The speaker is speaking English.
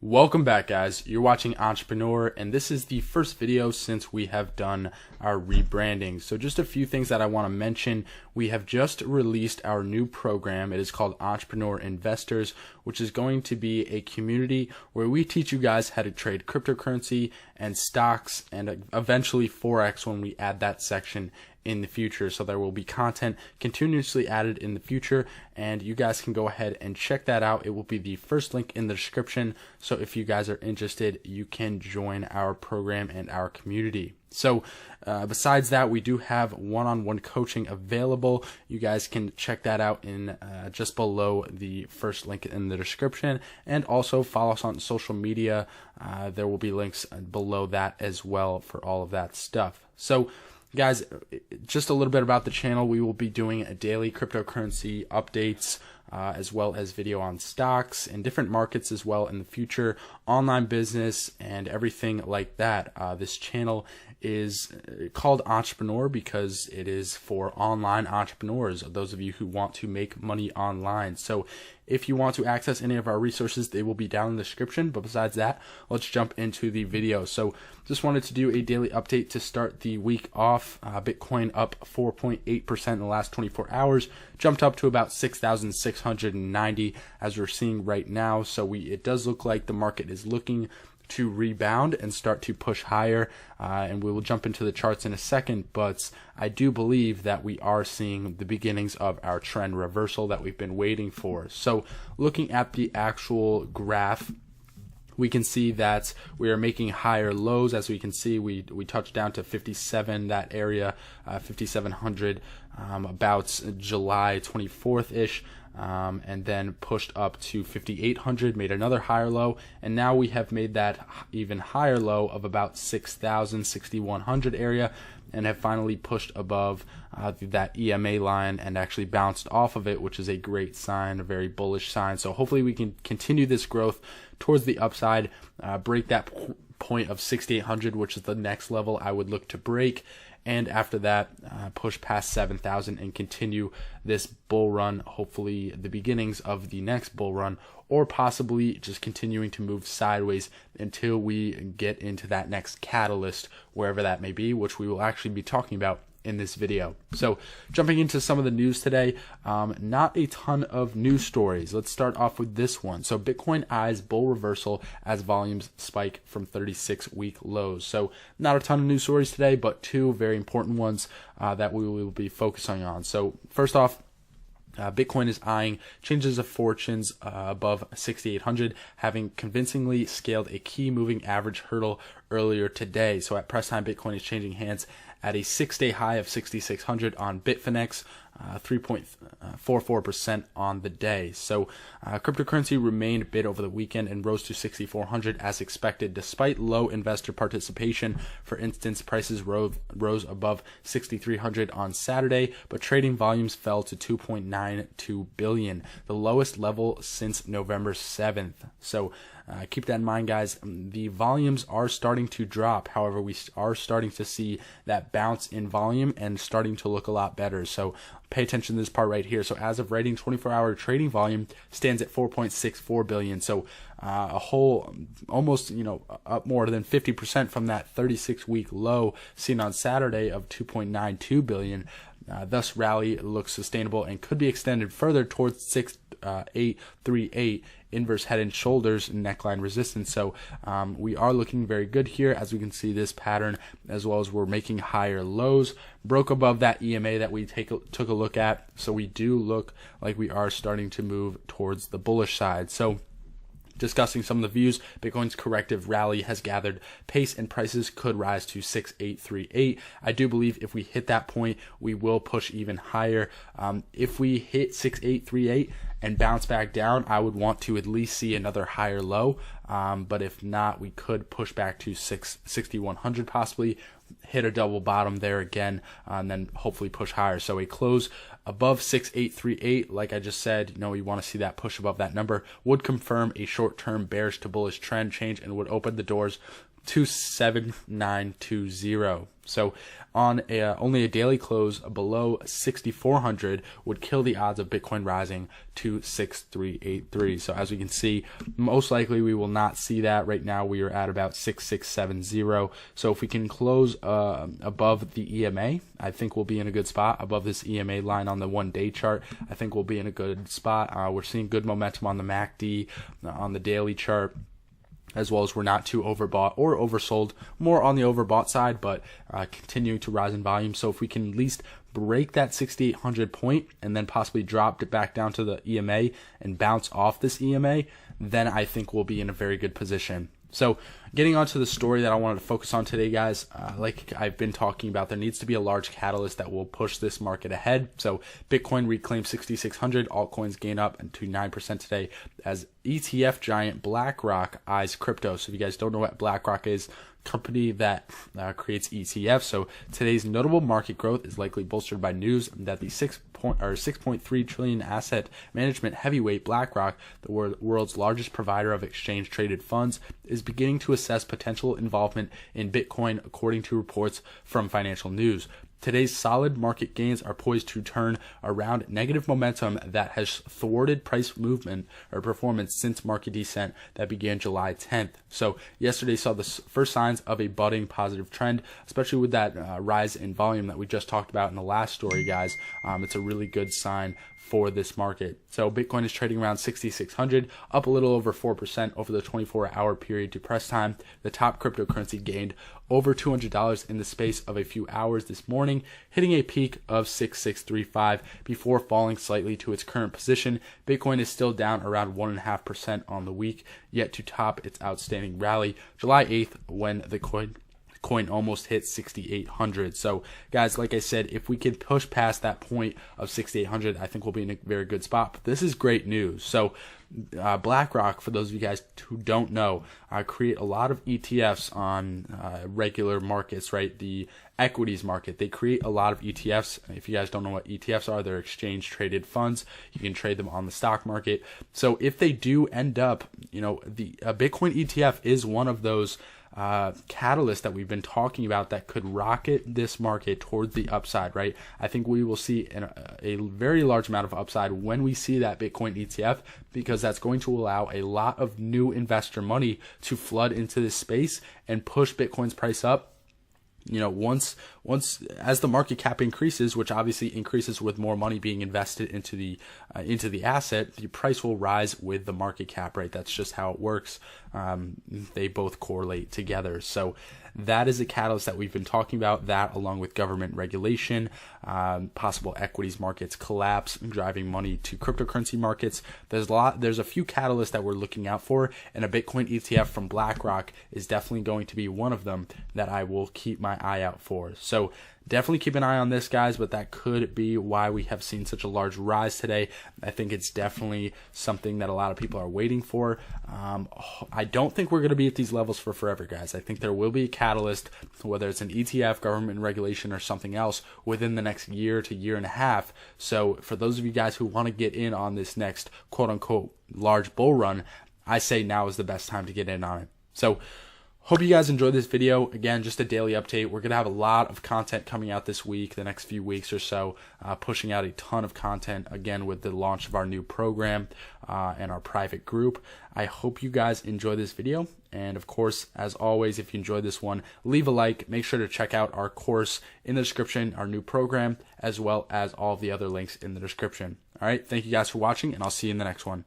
Welcome back, guys. You're watching Entrepreneur, and this is the first video since we have done our rebranding. So just a few things that I want to mention. We have just released our new program. It is called Entrepreneur Investors, which is going to be a community where we teach you guys how to trade cryptocurrency and stocks and eventually Forex when we add that section in the future. So there will be content continuously added in the future, and you guys can go ahead and check that out. It will be the first link in the description. So if you guys are interested, you can join our program and our community. So besides that, we do have one-on-one coaching available. You guys can check that out in just below the first link in the description, and also follow us on social media. There will be links below that as well for all of that stuff. So guys, just a little bit about the channel. We will be doing daily cryptocurrency updates, as well as video on stocks and different markets as well in the future, online business and everything like that. This channel is called Entrepreneur because it is for online entrepreneurs, those of you who want to make money online. So if you want to access any of our resources, they will be down in the description. But besides that, let's jump into the video. So just wanted to do a daily update to start the week off. Bitcoin up 4.8% in the last 24 hours, jumped up to about 6,690 as we're seeing right now. So it does look like the market is looking to rebound and start to push higher, and we will jump into the charts in a second, but I do believe that we are seeing the beginnings of our trend reversal that we've been waiting for. So looking at the actual graph, we can see that we are making higher lows. As we can see, we touched down to 57, that area, 5,700, about July 24th-ish. And then pushed up to 5,800, made another higher low, and now we have made that even higher low of about 6,000, 6,100 area, and have finally pushed above that EMA line and actually bounced off of it, which is a great sign, a very bullish sign. So hopefully we can continue this growth towards the upside, break that point of 6,800, which is the next level I would look to break. And after that, push past 7,000 and continue this bull run, hopefully the beginnings of the next bull run, or possibly just continuing to move sideways until we get into that next catalyst, wherever that may be, which we will actually be talking about in this video. So jumping into some of the news today, not a ton of news stories. Let's start off with this one. So Bitcoin eyes bull reversal as volumes spike from 36-week lows. So not a ton of news stories today, but two very important ones that we will be focusing on. So first off, Bitcoin is eyeing changes of fortunes above 6,800, having convincingly scaled a key moving average hurdle earlier today. So at press time, Bitcoin is changing hands at a 6-day high of 6,600 on Bitfinex, 3.44% on the day. So cryptocurrency remained bid over the weekend and rose to 6,400 as expected, despite low investor participation. For instance, prices rose above 6,300 on Saturday, but trading volumes fell to 2.92 billion, the lowest level since November 7th. So keep that in mind, guys. The volumes are starting to drop. However, we are starting to see that bounce in volume and starting to look a lot better. So pay attention to this part right here. So as of writing, 24-hour trading volume stands at 4.64 billion. So a whole, almost, up more than 50% from that 36-week low seen on Saturday of 2.92 billion. Thus, rally looks sustainable and could be extended further towards 6,838 inverse head and shoulders neckline resistance. So we are looking very good here, as we can see this pattern, as well as we're making higher lows. Broke above that EMA that we took a look at. So we do look like we are starting to move towards the bullish side. So discussing some of the views, Bitcoin's corrective rally has gathered pace and prices could rise to 6,838. I do believe if we hit that point, we will push even higher. If we hit 6,838 and bounce back down, I would want to at least see another higher low. But if not, we could push back to 6,100 possibly, hit a double bottom there again, and then hopefully push higher. So a close above 6,838, like I just said, we want to see that push above that number, would confirm a short-term bearish to bullish trend change and would open the doors to 7920. So on only a daily close below 6,400 would kill the odds of Bitcoin rising to 6,383. So as we can see, most likely we will not see that. Right now we are at about 6,670. So if we can close above the EMA, I think we'll be in a good spot. Above this EMA line on the 1-day chart, I think we'll be in a good spot. We're seeing good momentum on the MACD, on the daily chart, as well as we're not too overbought or oversold, more on the overbought side, but continuing to rise in volume. So if we can at least break that 6,800 point and then possibly drop it back down to the EMA and bounce off this EMA, then I think we'll be in a very good position. So getting on to the story that I wanted to focus on today, guys, like I've been talking about, there needs to be a large catalyst that will push this market ahead. So Bitcoin reclaims 6,600, altcoins gain up to 9% today as ETF giant BlackRock eyes crypto. So if you guys don't know what BlackRock is, company that creates ETFs. So today's notable market growth is likely bolstered by news that the 6.3 trillion asset management heavyweight BlackRock, the world's largest provider of exchange traded funds, is beginning to assess potential involvement in Bitcoin, according to reports from Financial News. Today's solid market gains are poised to turn around negative momentum that has thwarted price movement or performance since market descent that began July 10th. So yesterday saw the first signs of a budding positive trend, especially with that rise in volume that we just talked about in the last story, guys. It's a really good sign for this market. So Bitcoin is trading around 6,600, up a little over 4% over the 24-hour period to press time. The top cryptocurrency gained over $200 in the space of a few hours this morning, hitting a peak of 6,635 before falling slightly to its current position. Bitcoin is still down around 1.5% on the week, yet to top its outstanding rally July 8th when the coin almost hit 6,800. So guys, like I said, if we could push past that point of 6,800, I think we'll be in a very good spot. But this is great news. So BlackRock, for those of you guys who don't know, create a lot of ETFs on regular markets, right? The equities market. They create a lot of ETFs. If you guys don't know what ETFs are, they're exchange traded funds. You can trade them on the stock market. So if they do end up, the Bitcoin ETF is one of those catalyst that we've been talking about that could rocket this market towards the upside, right? I think we will see a very large amount of upside when we see that Bitcoin ETF, because that's going to allow a lot of new investor money to flood into this space and push Bitcoin's price up. Once as the market cap increases, which obviously increases with more money being invested into the asset, the price will rise with the market cap, right? That's just how it works. They both correlate together. So that is a catalyst that we've been talking about, that along with government regulation, possible equities markets collapse, driving money to cryptocurrency markets. There's a few catalysts that we're looking out for, and a Bitcoin ETF from BlackRock is definitely going to be one of them that I will keep my eye out for. So definitely keep an eye on this, guys, but that could be why we have seen such a large rise today. I think it's definitely something that a lot of people are waiting for. I don't think we're going to be at these levels for forever, guys. I think there will be a catalyst, whether it's an ETF, government regulation, or something else within the next year to year and a half. So for those of you guys who want to get in on this next quote-unquote large bull run, I say now is the best time to get in on it. So hope you guys enjoyed this video. Again, just a daily update. We're going to have a lot of content coming out this week, the next few weeks or so, pushing out a ton of content, again, with the launch of our new program and our private group. I hope you guys enjoy this video. And of course, as always, if you enjoyed this one, leave a like. Make sure to check out our course in the description, our new program, as well as all of the other links in the description. All right. Thank you guys for watching, and I'll see you in the next one.